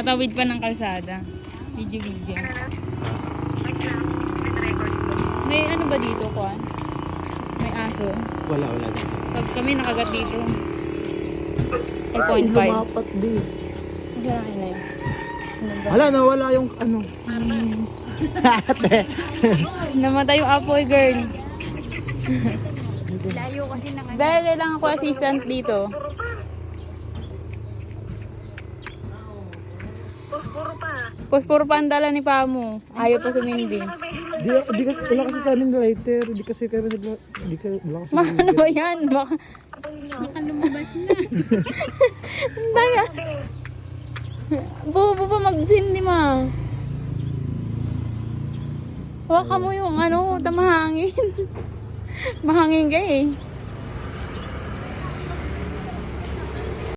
Patawid pa ng kalsada. Video. May ano ba dito, Kuan? May aso. Wala. Pag kami nakagat dito. Ay, 5.5. lumapat din. Masarang ina yun. Ano ba? Hala, nawala yung ano. Ate. Namatay yung apoy, girl. Layo kasi ng ano. Dahil kailangan ko assistant dito. Posporo pa ang dala ni Pamo. Ayaw pa sumindi. Di kasi, wala kasi sa amin lighter. Di kasi kami wala kasi Ano ba yan? Baka lumabas na. Daya. Bubo pa magsindi ma. Hawakan mo yung ano, tamahangin. Mahangin ka eh.